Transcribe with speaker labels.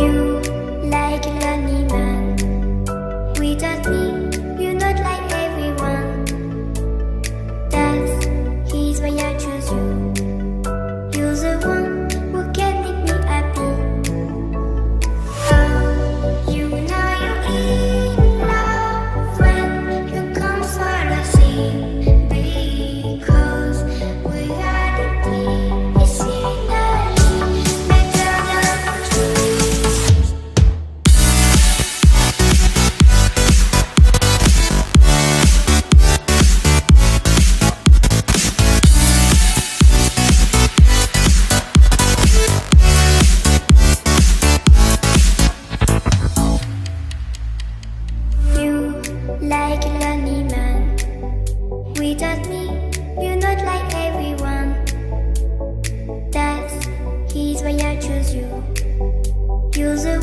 Speaker 1: You like a lonely man. Without me, you're not like everyone. That's why I choose you. You're the one who can make me happy. Oh, you know you're in love when you come for the sea. Because we are the deep, it's scenery, better than trees. You like a lonely man. Without me, you're not like everyone. That's why I choose you. You're the